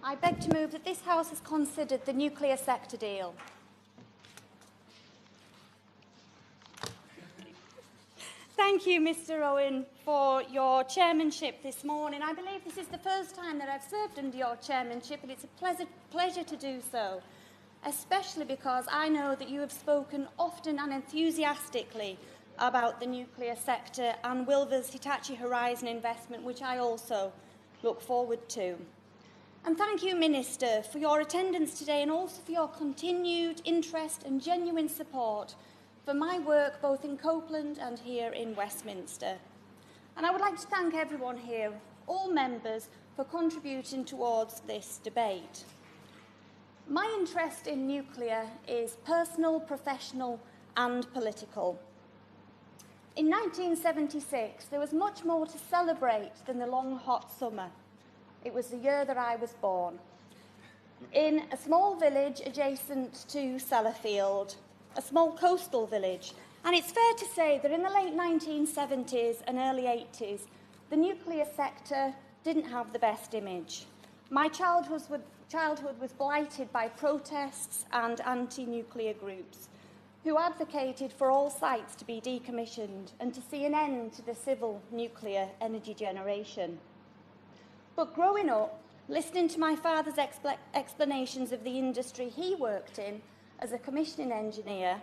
I beg to move that this House has considered the nuclear sector deal. Thank you, Mr. Owen, for your chairmanship this morning. I believe this is the first time that I've served under your chairmanship, and it's a pleasure to do so, especially because I know that you have spoken often and enthusiastically about the nuclear sector and Wilbur's Hitachi Horizon investment, which I also look forward to. And thank you, Minister, for your attendance today and also for your continued interest and genuine support for my work both in Copeland and here in Westminster. And I would like to thank everyone here, all members, for contributing towards this debate. My interest in nuclear is personal, professional and political. In 1976, there was much more to celebrate than the long, hot summer. It was the year that I was born, in a small village adjacent to Sellafield, a small coastal village. And it's fair to say that in the late 1970s and early 80s, the nuclear sector didn't have the best image. My childhood was blighted by protests and anti-nuclear groups who advocated for all sites to be decommissioned and to see an end to the civil nuclear energy generation. But growing up, listening to my father's explanations of the industry he worked in as a commissioning engineer,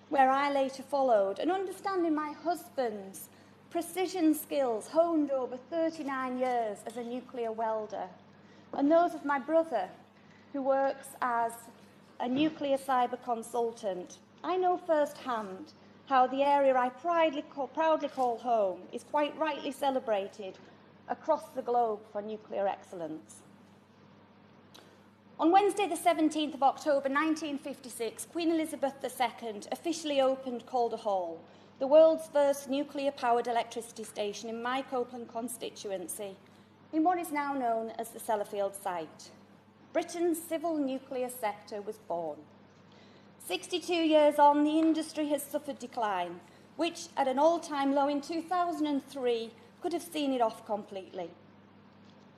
where I later followed, and understanding my husband's precision skills honed over 39 years as a nuclear welder, and those of my brother, who works as a nuclear cyber consultant, I know firsthand how the area I proudly call home is quite rightly celebrated across the globe for nuclear excellence. On Wednesday, the 17th of October 1956, Queen Elizabeth II officially opened Calder Hall, the world's first nuclear-powered electricity station in my Copeland constituency, in what is now known as the Sellafield site. Britain's civil nuclear sector was born. 62 years on, the industry has suffered decline, which at an all-time low in 2003 could have seen it off completely.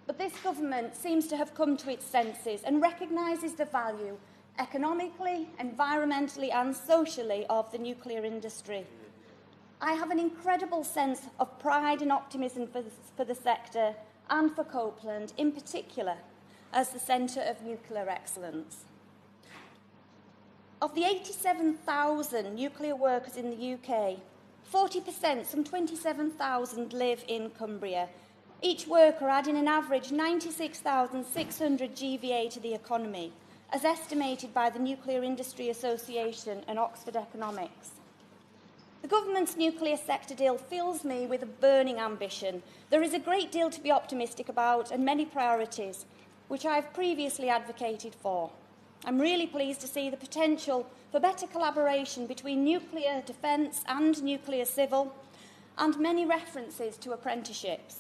But this government seems to have come to its senses and recognises the value economically, environmentally and socially of the nuclear industry. I have an incredible sense of pride and optimism for the sector and for Copeland in particular as the centre of nuclear excellence. Of the 87,000 nuclear workers in the UK, 40%, some 27,000, live in Cumbria, each worker adding an average 96,600 GVA to the economy, as estimated by the Nuclear Industry Association and Oxford Economics. The government's nuclear sector deal fills me with a burning ambition. There is a great deal to be optimistic about and many priorities, which I have previously advocated for. I'm really pleased to see the potential for better collaboration between nuclear defence and nuclear civil, and many references to apprenticeships.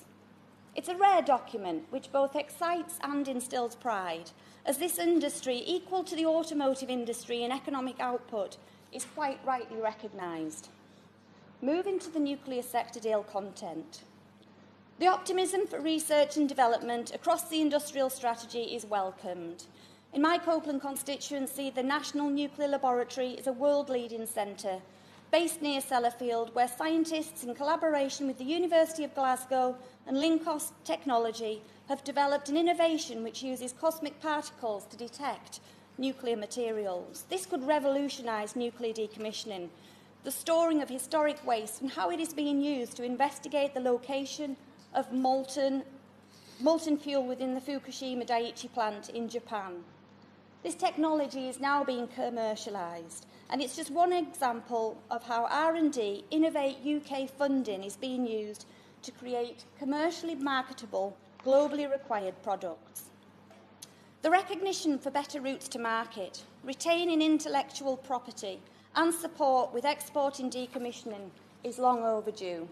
It's a rare document which both excites and instills pride, as this industry, equal to the automotive industry in economic output, is quite rightly recognised. Moving to the nuclear sector deal content. The optimism for research and development across the industrial strategy is welcomed. In my Copeland constituency, the National Nuclear Laboratory is a world-leading centre based near Sellafield, where scientists, in collaboration with the University of Glasgow and Linkos Technology, have developed an innovation which uses cosmic particles to detect nuclear materials. This could revolutionise nuclear decommissioning, the storing of historic waste, and how it is being used to investigate the location of molten fuel within the Fukushima Daiichi plant in Japan. This technology is now being commercialised, and it's just one example of how R&D, Innovate UK funding is being used to create commercially marketable, globally required products. The recognition for better routes to market, retaining intellectual property and support with exporting decommissioning is long overdue.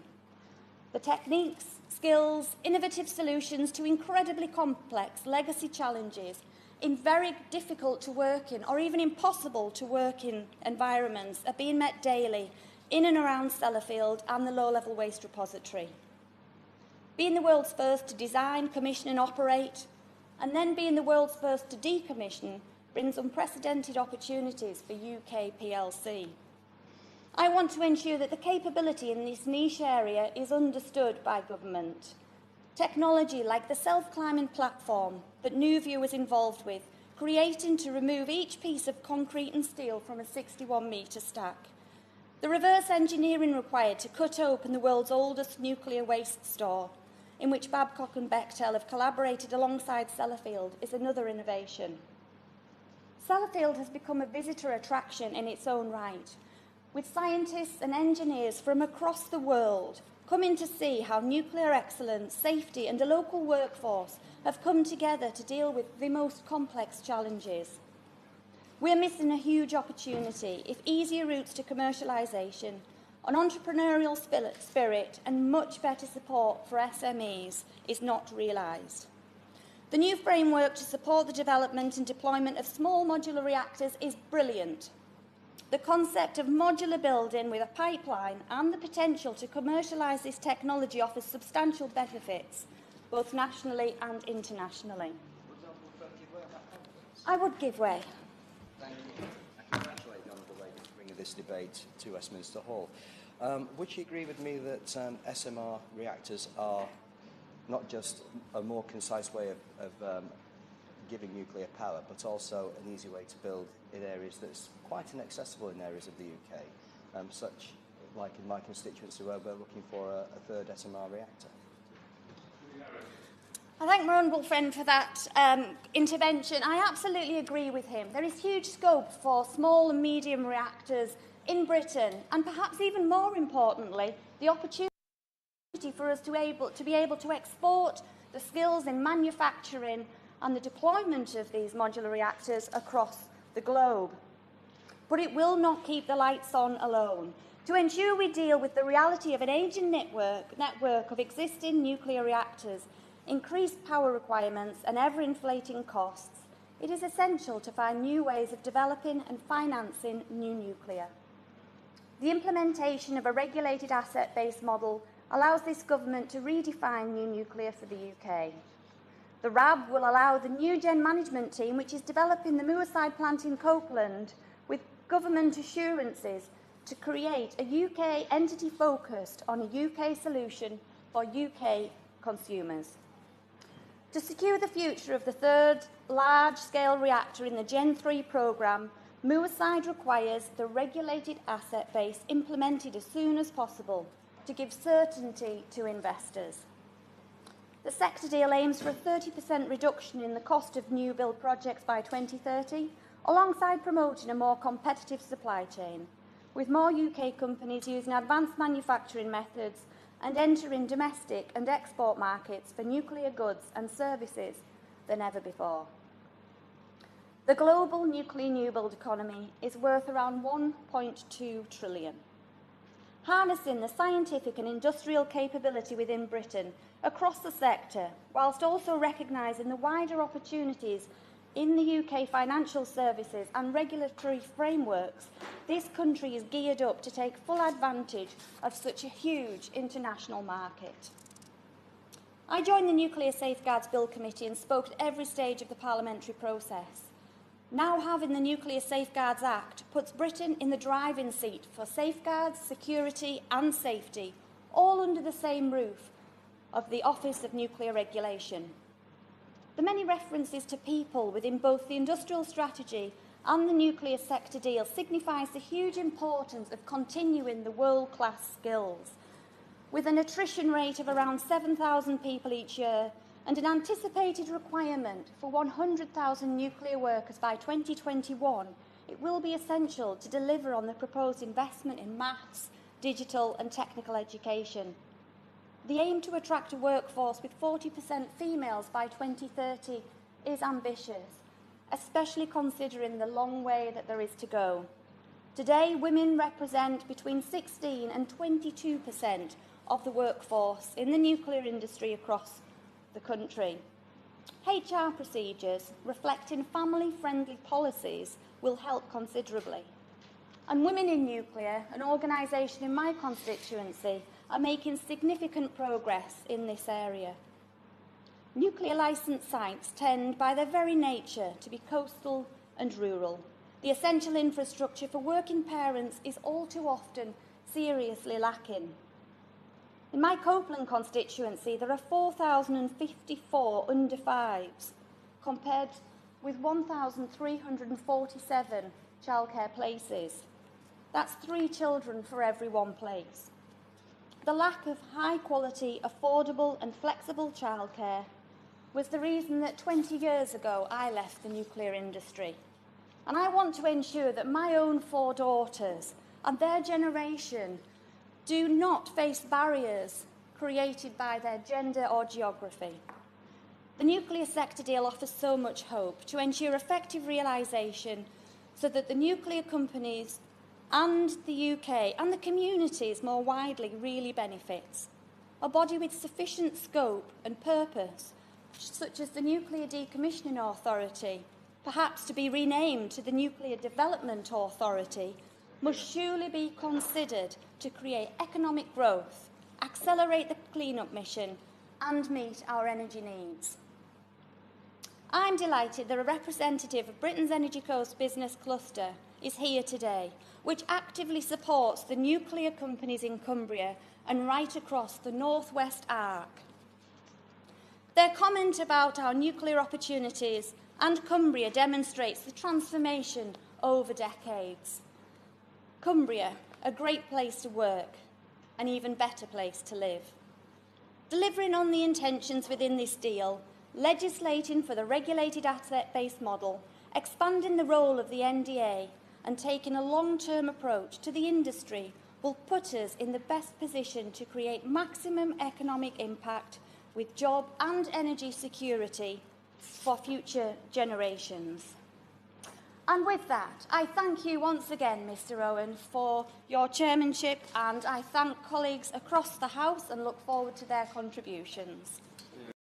The techniques, skills, innovative solutions to incredibly complex legacy challenges in very difficult to work in or even impossible to work in environments are being met daily in and around Sellafield and the low-level waste repository. Being the world's first to design, commission and operate and then being the world's first to decommission brings unprecedented opportunities for UK PLC. I want to ensure that the capability in this niche area is understood by government. Technology like the self-climbing platform that Nuview was involved with, creating to remove each piece of concrete and steel from a 61-metre stack. The reverse engineering required to cut open the world's oldest nuclear waste store, in which Babcock and Bechtel have collaborated alongside Sellafield, is another innovation. Sellafield has become a visitor attraction in its own right, with scientists and engineers from across the world coming to see how nuclear excellence, safety and a local workforce have come together to deal with the most complex challenges. We're missing a huge opportunity if easier routes to commercialisation, an entrepreneurial spirit and much better support for SMEs is not realised. The new framework to support the development and deployment of small modular reactors is brilliant. The concept of modular building with a pipeline and the potential to commercialise this technology offers substantial benefits, both nationally and internationally. I would give way. Thank you. I congratulate the Honourable Lady for bringing this debate to Westminster Hall. Would you agree with me that SMR reactors are not just a more concise way of giving nuclear power, but also an easy way to build in areas that's quite inaccessible in areas of the UK, such like in my constituency where we're looking for a third SMR reactor? I thank my honourable friend for that intervention. I absolutely agree with him. There is huge scope for small and medium reactors in Britain, and perhaps even more importantly, the opportunity for us to be able to export the skills in manufacturing and the deployment of these modular reactors across the globe. But it will not keep the lights on alone. To ensure we deal with the reality of an ageing network of existing nuclear reactors, increased power requirements and ever-inflating costs, it is essential to find new ways of developing and financing new nuclear. The implementation of a regulated asset-based model allows this government to redefine new nuclear for the UK. The RAB will allow the new Gen management team, which is developing the Moorside plant in Copeland, with government assurances to create a UK entity focused on a UK solution for UK consumers. To secure the future of the third large-scale reactor in the Gen 3 programme, Moorside requires the regulated asset base implemented as soon as possible to give certainty to investors. The sector deal aims for a 30% reduction in the cost of new build projects by 2030, alongside promoting a more competitive supply chain, with more UK companies using advanced manufacturing methods and entering domestic and export markets for nuclear goods and services than ever before. The global nuclear new build economy is worth around £1.2 trillion. Harnessing the scientific and industrial capability within Britain across the sector, whilst also recognising the wider opportunities in the UK financial services and regulatory frameworks, this country is geared up to take full advantage of such a huge international market. I joined the Nuclear Safeguards Bill Committee and spoke at every stage of the parliamentary process. Now having the Nuclear Safeguards Act puts Britain in the driving seat for safeguards, security and safety, all under the same roof of the Office of Nuclear Regulation. The many references to people within both the industrial strategy and the nuclear sector deal signifies the huge importance of continuing the world-class skills. With an attrition rate of around 7,000 people each year and an anticipated requirement for 100,000 nuclear workers by 2021, it will be essential to deliver on the proposed investment in maths, digital and technical education. The aim to attract a workforce with 40% females by 2030 is ambitious, especially considering the long way that there is to go. Today, women represent between 16 and 22% of the workforce in the nuclear industry across the country. HR procedures reflecting family-friendly policies will help considerably. And Women in Nuclear, an organisation in my constituency, are making significant progress in this area. Nuclear licence sites tend, by their very nature, to be coastal and rural. The essential infrastructure for working parents is all too often seriously lacking. In my Copeland constituency, there are 4,054 under fives, compared with 1,347 childcare places. That's 3 children for every 1 place. The lack of high-quality, affordable and flexible childcare was the reason that 20 years ago I left the nuclear industry. And I want to ensure that my own 4 daughters and their generation do not face barriers created by their gender or geography. The nuclear sector deal offers so much hope to ensure effective realisation so that the nuclear companies and the UK and the communities more widely really benefits. A body with sufficient scope and purpose, such as the Nuclear Decommissioning Authority, perhaps to be renamed to the Nuclear Development Authority, must surely be considered to create economic growth, accelerate the clean-up mission and meet our energy needs. I'm delighted that a representative of Britain's Energy Coast Business Cluster is here today, which actively supports the nuclear companies in Cumbria and right across the North West Arc. Their comment about our nuclear opportunities and Cumbria demonstrates the transformation over decades. Cumbria, a great place to work, an even better place to live. Delivering on the intentions within this deal, legislating for the regulated asset-based model, expanding the role of the NDA and taking a long-term approach to the industry will put us in the best position to create maximum economic impact with job and energy security for future generations. And with that, I thank you once again, Mr. Owen, for your chairmanship, and I thank colleagues across the House and look forward to their contributions.